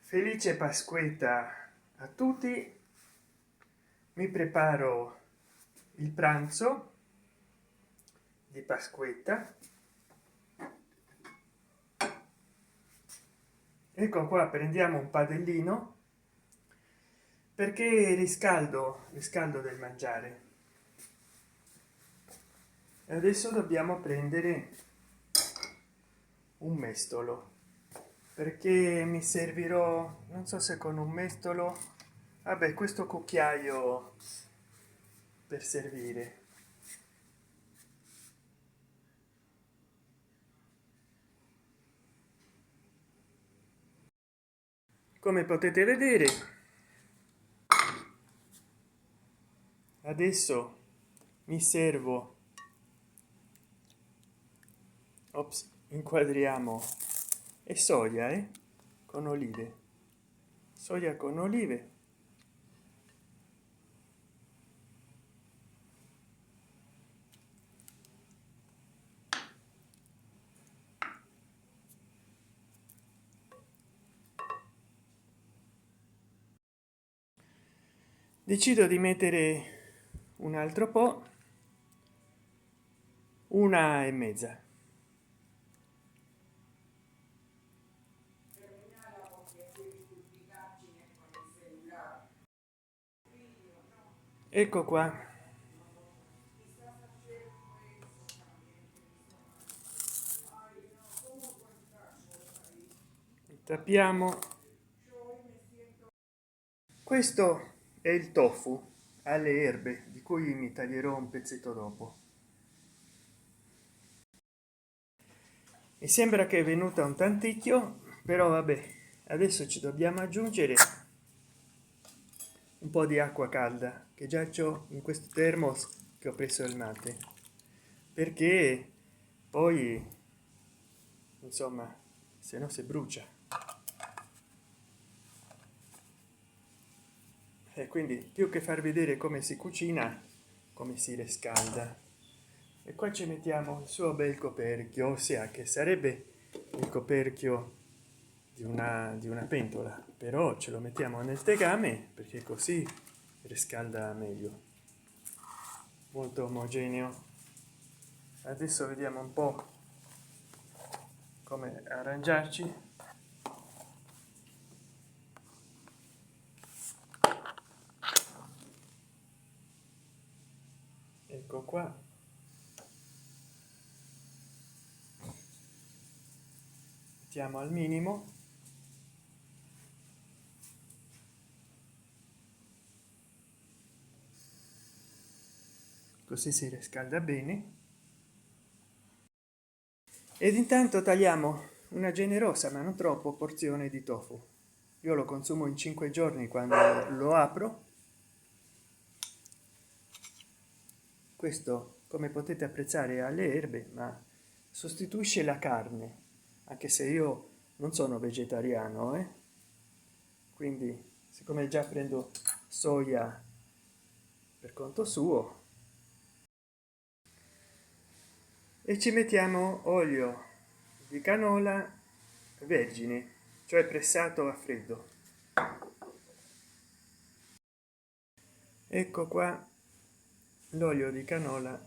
Felice Pasquetta a tutti. Mi preparo il pranzo di Pasquetta. Ecco qua, prendiamo un padellino perché riscaldo del mangiare. E adesso dobbiamo prendere un mestolo perché mi servirò, non so se con un mestolo, vabbè, questo cucchiaio per servire. Come potete vedere, adesso mi servo, ops, inquadriamo, e soia, con olive, soia con olive. Decido di mettere un altro po', 1,5. Ecco qua, tappiamo. Questo è il tofu alle erbe di cui mi taglierò un pezzetto dopo. Mi sembra che è venuta un tanticchio, però vabbè, adesso ci dobbiamo aggiungere un po' di acqua calda che già c'ho in questo thermos che ho preso il mate, perché poi insomma se no si brucia, e quindi più che far vedere come si cucina, come si riscalda. E qua ci mettiamo il suo bel coperchio, ossia che sarebbe il coperchio di una pentola, però ce lo mettiamo nel tegame perché così riscalda meglio, molto omogeneo. Adesso vediamo un po' come arrangiarci. Ecco qua, mettiamo al minimo, così si riscalda bene. Ed intanto tagliamo una generosa ma non troppo porzione di tofu. Io lo consumo in 5 giorni quando lo apro. Questo, come potete apprezzare, è alle erbe, ma sostituisce la carne, anche se io non sono vegetariano, quindi siccome già prendo soia per conto suo, e ci mettiamo olio di canola vergine, cioè pressato a freddo. Ecco qua l'olio di canola.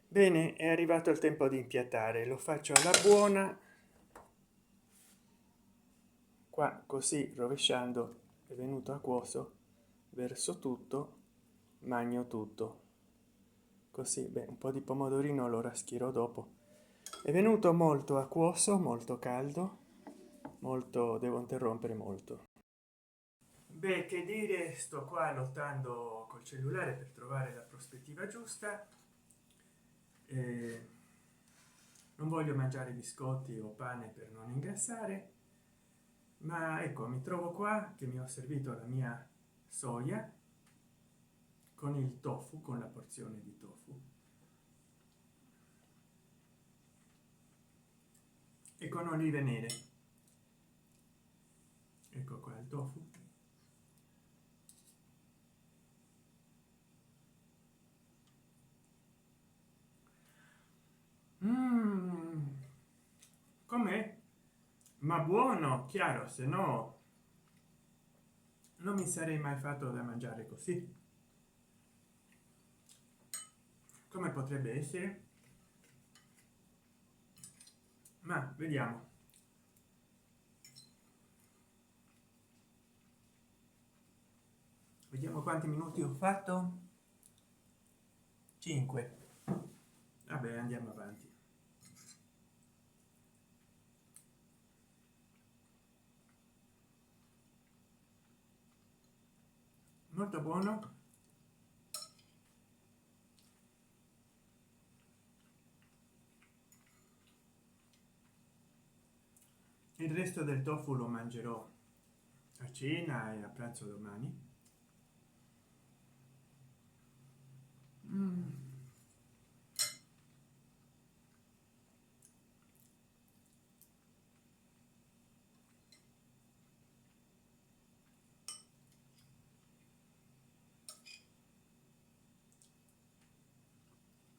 Bene, è arrivato il tempo di impiattare. Lo faccio alla buona, qua così rovesciando è venuto acquoso, verso tutto, magno tutto così. Beh, un po' di pomodorino lo raschierò dopo. È venuto molto acquoso, molto caldo, molto, devo interrompere molto. Beh, che dire, sto qua lottando col cellulare per trovare la prospettiva giusta. Non voglio mangiare biscotti o pane per non ingrassare, ma ecco, mi trovo qua che mi ho servito la mia soia con il tofu, con la porzione di tofu, e con olive nere. Ecco qua il tofu. Mm. ma buono, chiaro, se no non mi sarei mai fatto da mangiare così. Come potrebbe essere? Ma vediamo. Vediamo quanti minuti ho fatto. 5. Vabbè, andiamo avanti. Molto buono. Il resto del tofu lo mangerò a cena e a pranzo domani. Mm.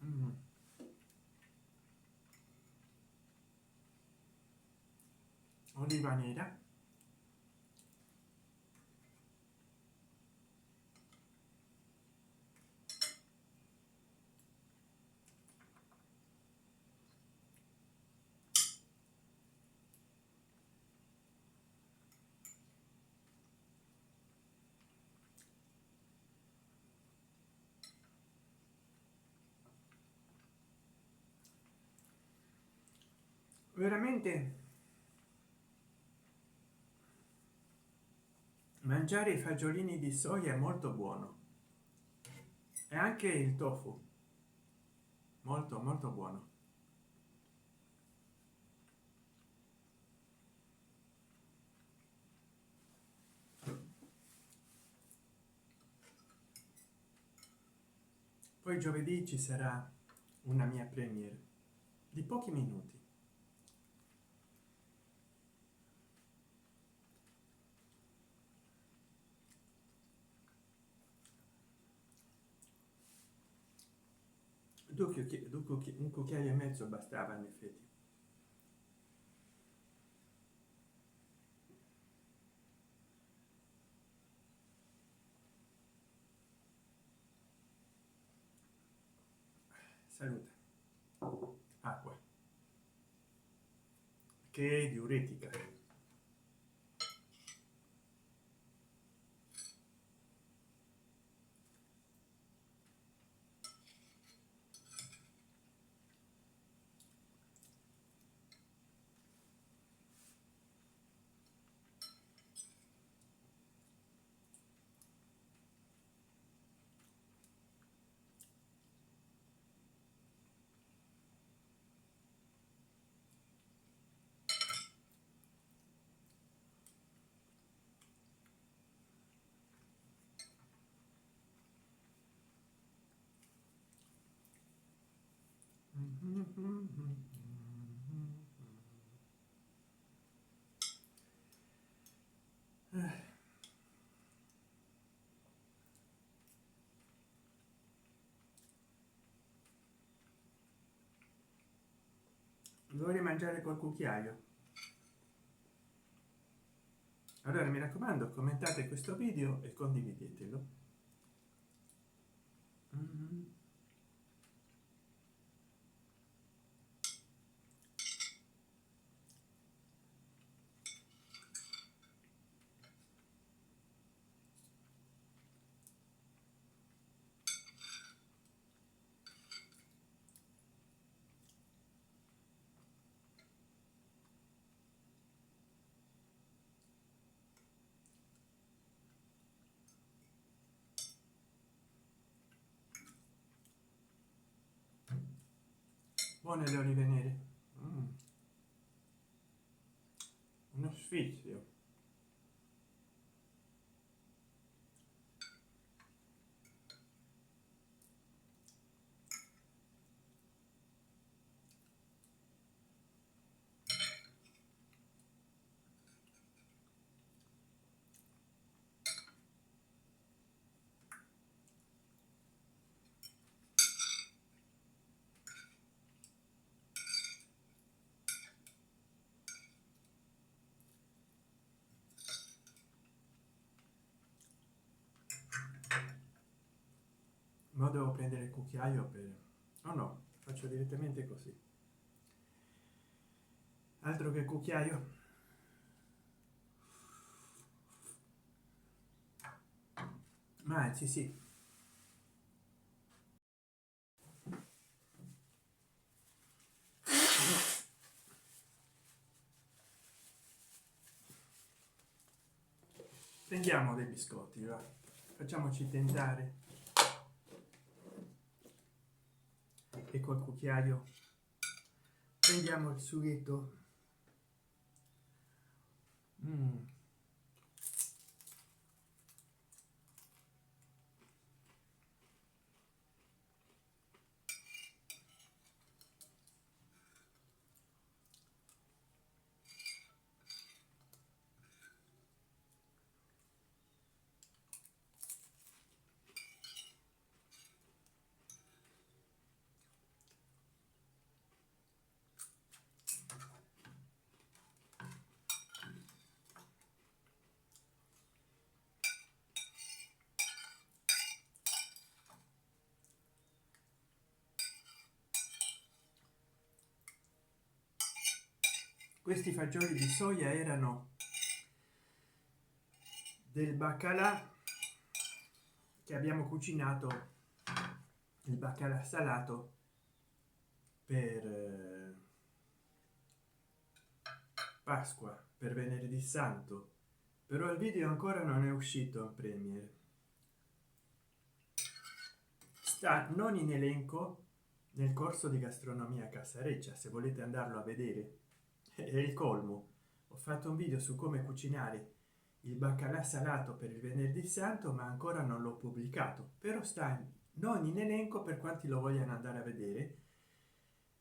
Mm. Oliva nera. Veramente mangiare i fagiolini di soia è molto buono, e anche il tofu molto molto buono. Poi giovedì ci sarà una mia premiere di pochi minuti. Un cucchiaio e mezzo bastava in effetti. Salute. Acqua, che è diuretica. Vorrei mangiare col cucchiaio. Allora mi raccomando, commentate questo video e condividetelo. Mm. Buone le olive nere. Mm. Uno sfizio. no, devo prendere il cucchiaio per oh no, faccio direttamente così, altro che cucchiaio. Ma anzi sì, prendiamo dei biscotti, va, facciamoci tentare, e col cucchiaio prendiamo il sughetto. Mm. Questi fagioli di soia erano del baccalà che abbiamo cucinato, il baccalà salato per Pasqua, per venerdì santo, però il video ancora non è uscito in Premiere, sta non in elenco nel corso di gastronomia Casareccia, se volete andarlo a vedere. È il colmo, ho fatto un video su come cucinare il baccalà salato per il venerdì santo, ma ancora non l'ho pubblicato, però sta non in elenco per quanti lo vogliano andare a vedere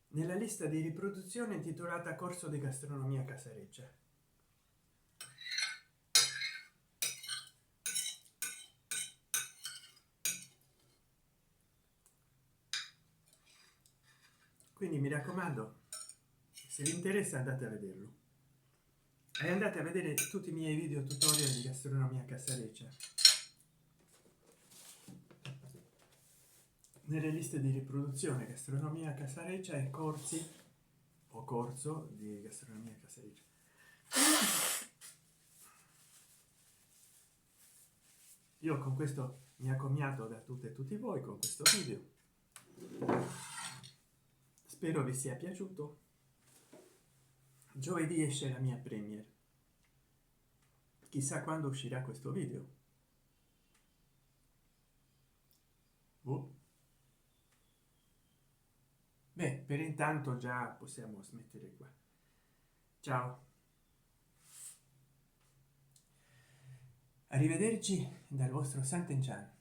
nella lista di riproduzione intitolata corso di gastronomia Casareccia. Quindi mi raccomando, se vi interessa andate a vederlo e andate a vedere tutti i miei video tutorial di gastronomia Casareccia nelle liste di riproduzione gastronomia Casareccia e corsi o corso di gastronomia Casareccia. Io con questo mi accomiato da tutte e tutti voi con questo video, spero vi sia piaciuto. Giovedì esce la mia premiere, chissà quando uscirà questo video. Beh, per intanto già possiamo smettere qua. Ciao, arrivederci dal vostro Sant'Enchan.